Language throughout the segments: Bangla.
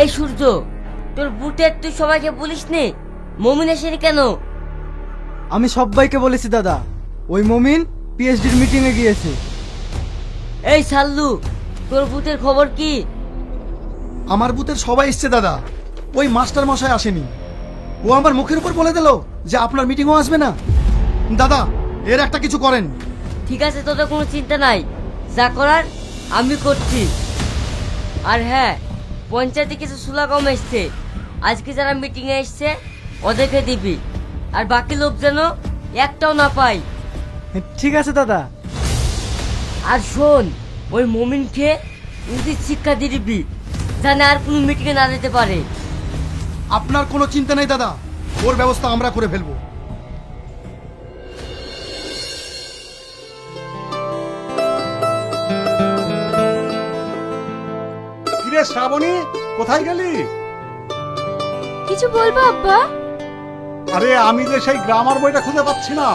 এই সূর্য, তোর বুটের তুই সবাইকে বলিস নে মমিন আসেনি কেন? আমি সবাইকে বলেছি দাদা, ওই মমিন পিএইচডির মিটিং এ গিয়েছে। এই সাল্লু, তোর বুটের খবর কি? আমার বুথের সবাই এসছে দাদা, ওই মাস্টার মশাই আসেনি। ও আমার মুখের উপর বলে দিল যে আপনার মিটিংও আসবে না। দাদা, এর একটা কিছু করেন। ঠিক আছে, তোদের কোনো চিন্তা নাই, যা করার আমি করছি। আর হ্যাঁ, পঞ্চায়েতে কিছু সুলা কম এসছে, আজকে যারা মিটিংয়ে এসছে ওদেরকে দিবি, আর বাকি লোক যেন একটাও না পাই। ঠিক আছে দাদা। আর শোন, ওই মমিনকে উচিত শিক্ষা দিয়ে দিবি, জানে আর কোনো মিটিংয়ে না যেতে পারে। আপনার কোনো চিন্তা নেই দাদা, ওর ব্যবস্থা আমরা করে ফেলবো। কিরে শ্রাবণী, কোথায় গেলি? কিছু বলবো আব্বা? আরে আমি যে সেই গ্রামার বইটা খুঁজে পাচ্ছি না।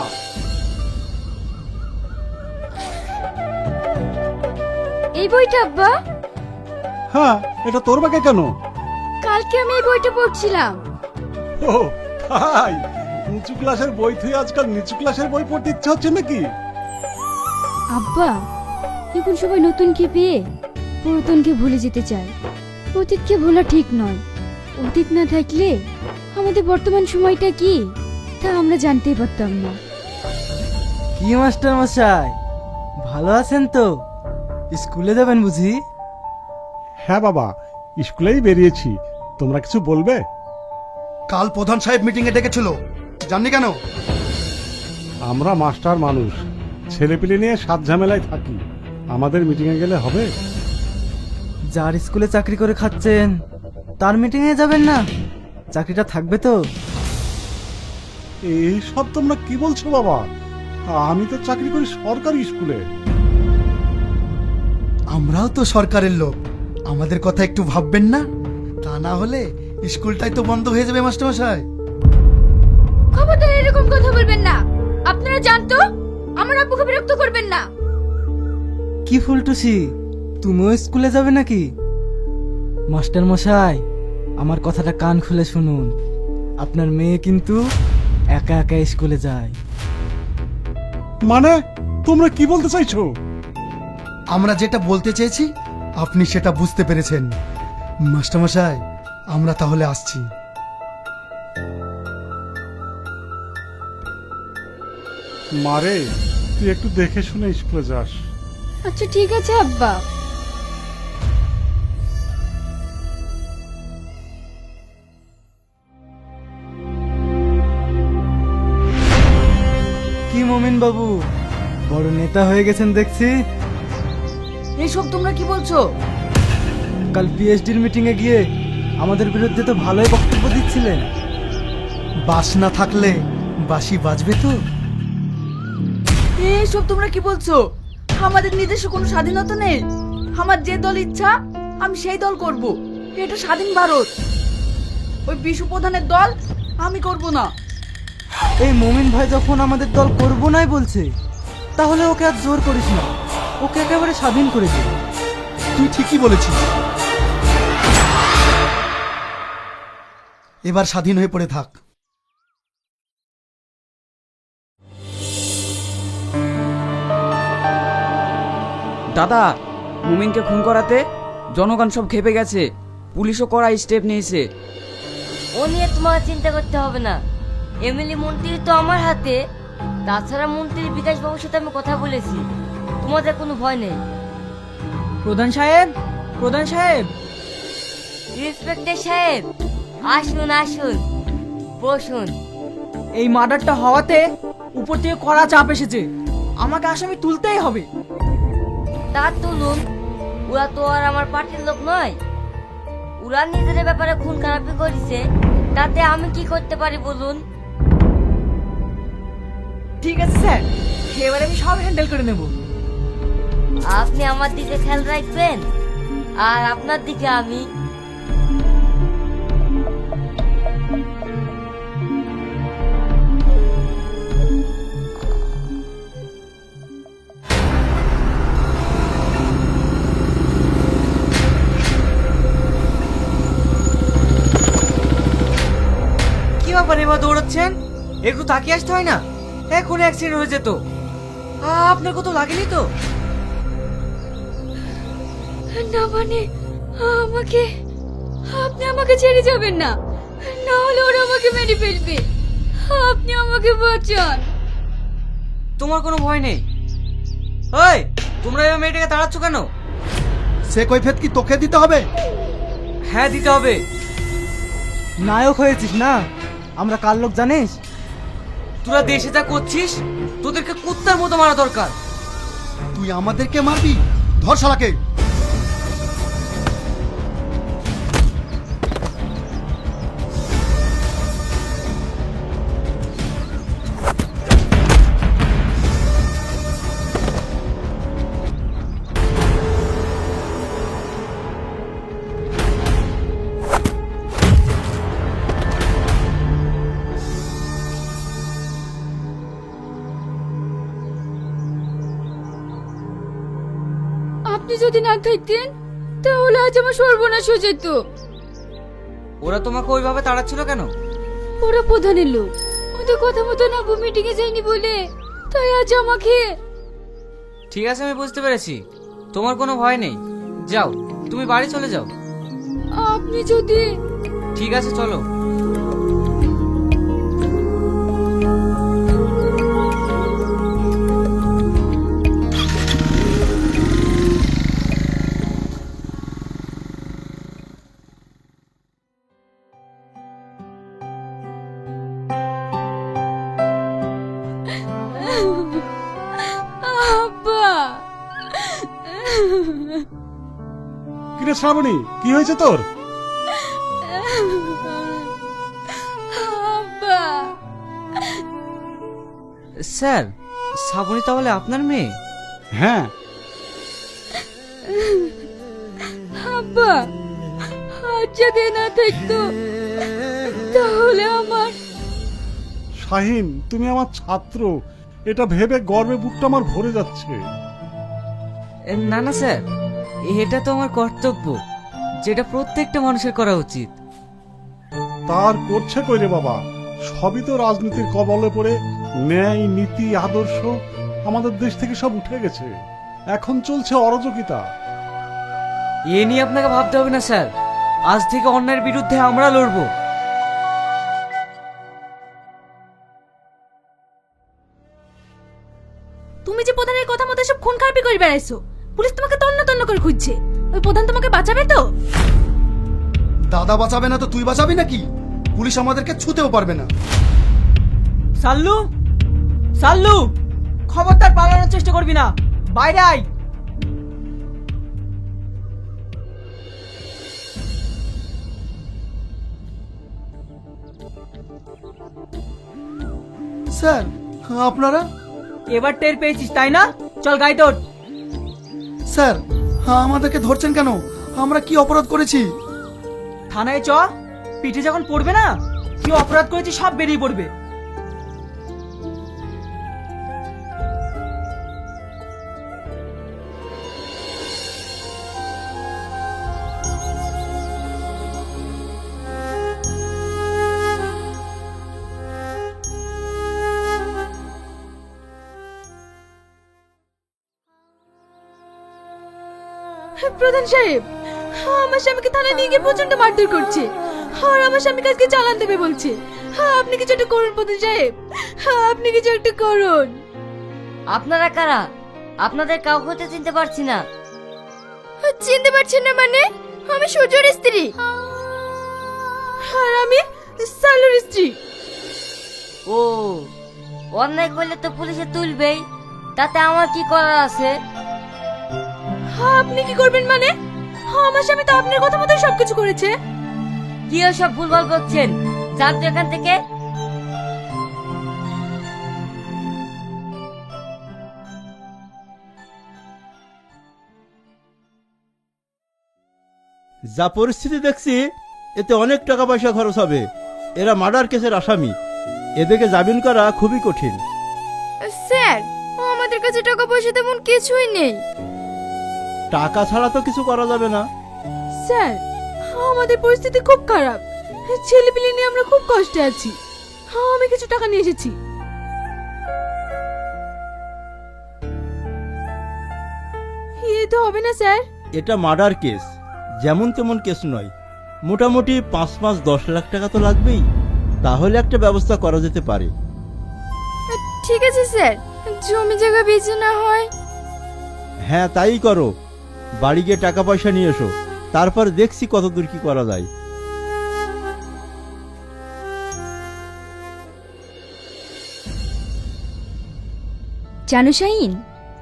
এই বইটা আব্বা? হ্যাঁ, এটা তোর ব্যাগে কেন? কালকে আমি এই বইটা পড়ছিলাম। ও তাই, উঁচু ক্লাসের বই থেকে আজকাল নিচু ক্লাসের বই পড়তে ইচ্ছে হচ্ছে নাকি? আব্বা, এখন সবাই নতুনকে পেয়ে পুরাতনকে ভুলে যেতে চায়। অতীতকে ভোলা ঠিক নয়। অতীত না থাকলে আমাদের বর্তমান সময়টা কি তা আমরা জানতেই পারতাম না। কি মাস্টার মশাই, ভালো আছেন তো? স্কুলে যাবেন বুঝি? হ্যাঁ বাবা, স্কুলেই বেরিয়েছি। তোমরা কিছু বলবে? কাল প্রধান সাহেব মিটিং এ ডেকেছিল, জাননি কেন? আমরা মাস্টার মানুষ, ছেলেপিলে নিয়ে সাত ঝামেলায় থাকি, আমাদের মিটিংয়ে গেলে হবে? যার স্কুলে চাকরি করে খাচ্ছেন তার মিটিং এ যাবেন না? চাকরিটা থাকবে তো? এই সব তোমরা কি বলছো বাবা? আমি তো চাকরি করি সরকারি স্কুলে। আমরাও তো সরকারের লোক, আমাদের কথা একটু ভাববেন না? তা না হলে স্কুলটাই তো বন্ধ হয়ে যাবে মাস্টার মশাই। খবরদার এরকম কথা বলবেন না। আপনারা জানতো আমার আব্বুকে বিরক্ত করবেন না। কি ফুলটুসি, তুমিও স্কুলে যাবে নাকি? মাস্টার মশাই, আমার কথাটা কান খুলে শুনুন, আপনার মেয়ে কিন্তু একা একা স্কুলে যায়। মানে তোমরা কি বলতে চাইছো? আমরা যেটা বলতে চেয়েছি আপনি সেটা বুঝতে পেরেছেন। মাস্টার মশাই, আমরা তাহলে আসছি। মারে, তুই একটু দেখে শুনে স্কুলে যাস। আচ্ছা ঠিক আছে আব্বা। কি মমিন বাবু, বড় নেতা হয়ে গেছেন দেখছি। এইসব তোমরা কি বলছো? কাল পিএইচডির মিটিং এ গিয়ে আমাদের বিরুদ্ধে তো ভালোই বক্তব্য দিচ্ছিলেন। বাস না থাকলে বাঁশি বাজবে তো? এইসব তোমরা কি বলছো? আমাদের নিজস্ব কোনো স্বাধীনতা নেই। আমার যে দল ইচ্ছা আমি সেই দল করব। এটা স্বাধীন ভারত। ওই বিশু প্রধানের দল আমি করব না। এই মমিন ভাই যখন আমাদের দল করবো নাই বলছে, তাহলে ওকে আর জোর করিস না, ওকে একেবারে স্বাধীন করে দে। তুই ঠিকই বলেছিস, এবার স্বাধীন হয়ে পড়ে থাক। দাদা, মুমিনকে খুন করাতে জনগণ সব খেপে গেছে, পুলিশও কড়া স্টেপ নিয়েছে। ও নিয়ে তোমাকে চিন্তা করতে হবে না, এমএলএ মন্ত্রী তো আমার হাতে। তাছাড়া মন্ত্রী বিকাশ বাবুর সাথে আমি কথা বলেছি, তোমাদের কোনো ভয় নেই। প্রধান সাহেব, প্রধান সাহেব। ইন্সপেক্টর সাহেব, আসুন আসুন, বসুন। এই মার্ডারটা হওয়াতে উপর থেকে কড়া চাপ এসেছে, আমাকে আসামি তুলতেই হবে। তা তুলুন, ওরা তো আর আমার পার্টির লোক নয়। ওরা নিজেদের ব্যাপারে খুন খারাপি করেছে, তাতে আমি কি করতে পারি বলুন? ঠিক আছে স্যার, এবারে আমি সব হ্যান্ডেল করে নেব। আপনি আমার দিকে খেয়াল রাখবেন, আর আপনার দিকে আমি। এভাবে দৌড়াচ্ছেন? একটু তাকিয়ে আসতে হয় না? এখন অ্যাক্সিডেন্ট হয়ে যেত। আপনার কত লাগেনি তো? না মানে আমাকে, আপনি আমাকে ছেড়ে যাবেন না, না হলে ওরা আমাকে মেরে ফেলবে। আপনি আমাকে বাঁচান। তোমার কোনো ভয় নেই? ওই, তোমরা এভাবে মেয়েটাকে তাড়াচ্ছ কেন? সে কৈফিয়ত কি তোকে দিতে হবে? হ্যাঁ, দিতে হবে। নায়ক হয়েছিস না, আমরা কার লোক জানিস? তোরা দেশে যা করছিস, তোদেরকে কুত্তার মতো মারা দরকার। তুই আমাদেরকে মারবি? ধর শালাকে। আপনি যদি না থাকতেন তাহলে আজ আমার সর্বনাশ হয়ে যেত। ওরা তোমাকে ওইভাবে তাড়াচ্ছিল কেন? ওরা প্রধানের লোক, ওদের কথা মতো না মিটিং এ যায়নি বলে তাই আজ আমাকে। ঠিক আছে, আমি বুঝতে পেরেছি। তোমার কোনো ভয় নেই। যাও, তুমি বাড়ি চলে যাও। আপনি যদি। ঠিক আছে, চলো। আব্বা, কিরে শ্রাবণী, কি হয়েছে তোর? আব্বা। স্যার, শ্রাবণী তাহলে আপনার মেয়ে? হ্যাঁ। আব্বা, আজ যদি না থাকতো তাহলে আমার। শাহিন, তুমি আমার ছাত্র, এটা ভেবে গর্বে বুকটা আমার ভরে যাচ্ছে। না না স্যার, এটা তো আমার কর্তব্য, যেটা প্রত্যেকটা মানুষের করা উচিত। তার করছে কই রে বাবা? সবই তো রাজনীতির কবলে পড়ে ন্যায়, নীতি, আদর্শ আমাদের দেশ থেকে সব উঠে গেছে। এখন চলছে অরাজকিতা। এ নিয়ে আপনাকে ভাবতে হবে না স্যার, আজ থেকে অন্যায়ের বিরুদ্ধে আমরা লড়বো। তুমি যে প্রধানের কথা মতো সব খুন খারাপি করে বেড়াইছো, পুলিশ তোমাকে তন্ন তন্ন করে খুঁজছে। ওই প্রধান তোমাকে বাঁচাবে তো? দাদা বাঁচাবে না তো তুই বাঁচাবি নাকি? পুলিশ আমাদেরকে ছুতেও পারবে না। সাল্লু, সাল্লু, খবরদার পালানোর চেষ্টা করবি না, বাইরে আয়। স্যার, আপনারা? এবার টের পেয়েছিস তাই না? চল গাড়িতে ওঠ। স্যার, আমাদেরকে ধরছেন কেন? আমরা কি অপরাধ করেছি? থানায় চ, পিঠে যখন পড়বে না কি অপরাধ করেছি সব বেরিয়ে পড়বে। প্রধান সাহেব, আমার স্বামীকে থানায় নিয়ে গিয়ে প্রচন্ড মারধর করছে, আর আমার স্বামী কাজকে চালান দেবে বলছে। আপনি কিছু একটা করুন প্রধান সাহেব, আপনি কিছু একটা করুন। আপনারা কারা? আপনাদের কাউকে তো চিনতে পারছি না। চিনতে পারছেন না মানে? আমি সূর্যর স্ত্রী। আর আমি সালুর স্ত্রী। ও, অন্যায় করলে তো পুলিশে তুলবেই, তাতে আমার কি করার আছে? আপনি কি করবেন মানে? আমার স্বামী তো আপনার কথা মতো সবকিছু করেছে। কি সব ভুলভাল করছেন? যান তো এখান থেকে। যা পরিস্থিতি দেখছি এতে অনেক টাকা পয়সা খরচ হবে। এরা মার্ডার কেসের আসামি, এদেরকে জামিন করা খুবই কঠিন। স্যার, আমাদের কাছে টাকা পয়সা তেমন কিছুই নেই। টাকা ছাড়া তো কিছু করা যাবে না। স্যার, আমাদের পরিস্থিতি খুব খারাপ, ছেলেপিলে নিয়ে আমরা খুব কষ্টে আছি। আমি কিছু টাকা নিয়ে এসেছি। এতে হবে না স্যার? এটা মার্ডার কেস, যেমন তেমন কেস নয়। মোটামুটি 5-10 লাখ টাকা তো লাগবেই, তাহলে একটা ব্যবস্থা করা যেতে পারে। ঠিক আছে স্যার, জমি জায়গা বেচে না হয়। হ্যাঁ তাই করো, বাড়ি গিয়ে টাকা পয়সা নিয়ে এসো, তারপর দেখছি কতদূর কি করা যায়। জানো শাহিন,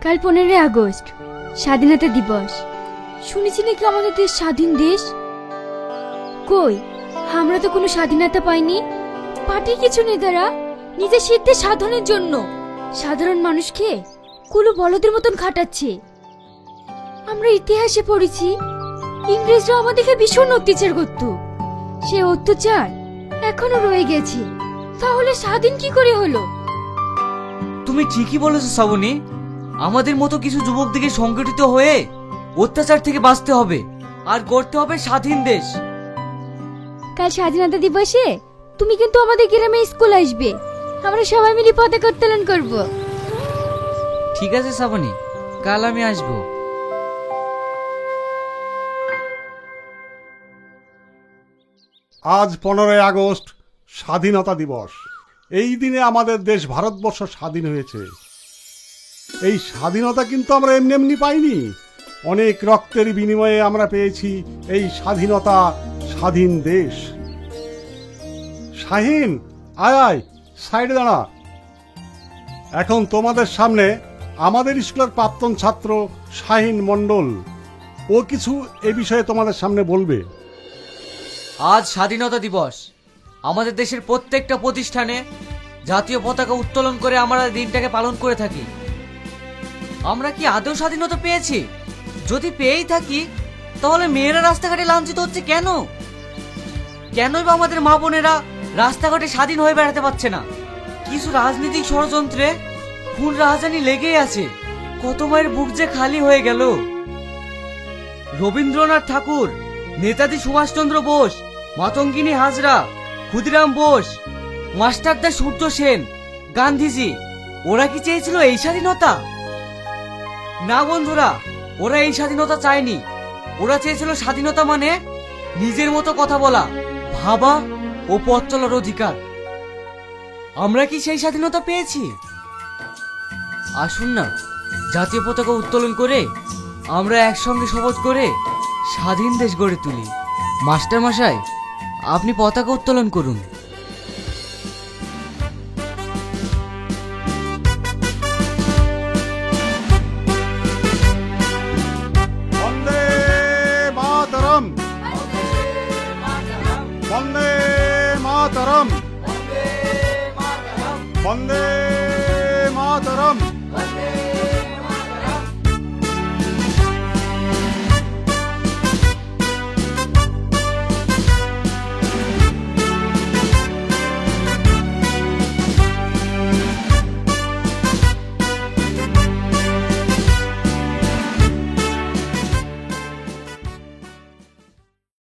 কাল 15 আগস্ট স্বাধীনতা দিবস। শুনেছি নাকি আমাদের দেশ স্বাধীন দেশ। কই, আমরা তো কোনো স্বাধীনতা পাইনি। পার্টির কিছু নেতারা নিজের সিদ্ধি সাধনের জন্য সাধারণ মানুষকে কুলু বলদের মতন খাটাচ্ছে। আমরা ইতিহাসে পড়েছি ইংরেজরা আমাদেরকে ভীষণ অত্যাচার করত। সে অত্যাচার এখনো রয়ে গেছে। তাহলে স্বাধীন কি করে হলো? তুমি ঠিকই বলেছো শ্রাবণী, আমাদের মতো কিছু যুবক দিকে সংগঠিত হয়ে অত্যাচার থেকে বাঁচতে হবে আর গড়তে হবে স্বাধীন দেশ। কাল স্বাধীনতা দিবসে তুমি কিন্তু আমাদের গ্রামে স্কুল আসবে। আমরা সবাই মিলে পতাকা উত্তোলন করব। ঠিক আছে শ্রাবণী, কাল আমি আসবো। আজ 15 আগস্ট স্বাধীনতা দিবস। এই দিনে আমাদের দেশ ভারতবর্ষ স্বাধীন হয়েছে। এই স্বাধীনতা কিন্তু আমরা এমনি এমনি পাইনি, অনেক রক্তের বিনিময়ে আমরা পেয়েছি এই স্বাধীনতা, স্বাধীন দেশ। শাহিন, আয় আয়, সাইডে দাঁড়া। এখন তোমাদের সামনে আমাদের স্কুলের প্রাক্তন ছাত্র শাহিন মণ্ডল, ও কিছু এ বিষয়ে তোমাদের সামনে বলবে। আজ স্বাধীনতা দিবস। আমাদের দেশের প্রত্যেকটা প্রতিষ্ঠানে জাতীয় পতাকা উত্তোলন করে আমরা দিনটাকে পালন করে থাকি। আমরা কি আদৌ স্বাধীনতা পেয়েছি? যদি পেয়েই থাকি, তাহলে মেয়েরা রাস্তাঘাটে লাঞ্ছিত হচ্ছে কেন? কেনই বা আমাদের মা বোনেরা রাস্তাঘাটে স্বাধীন হয়ে বেড়াতে পারছে না? কিছু রাজনৈতিক ষড়যন্ত্রে খুন রাহাজানি লেগেই আছে। কত মায়ের বুক যে খালি হয়ে গেল। রবীন্দ্রনাথ ঠাকুর, নেতাজি সুভাষচন্দ্র বোস, মাতঙ্গিনী হাজরা, ক্ষুদিরাম বোস, মাস্টারদা সূর্য সেন, গান্ধীজি, ওরা কি চেয়েছিল এই স্বাধীনতা? না বন্ধুরা, ওরা এই স্বাধীনতা চায়নি। ওরা চেয়েছিল স্বাধীনতা মানে নিজের মতো কথা বলা, ভাবা ও পথ চলার অধিকার। আমরা কি সেই স্বাধীনতা পেয়েছি? আসুন না, জাতীয় পতাকা উত্তোলন করে আমরা একসঙ্গে শপথ করে স্বাধীন দেশ গড়ে তুলি। মাস্টার মশাই, আপনি পতাকা উত্তোলন করুন। বন্দে মাতরম, বন্দে মাতরম, বন্দে মাতরম।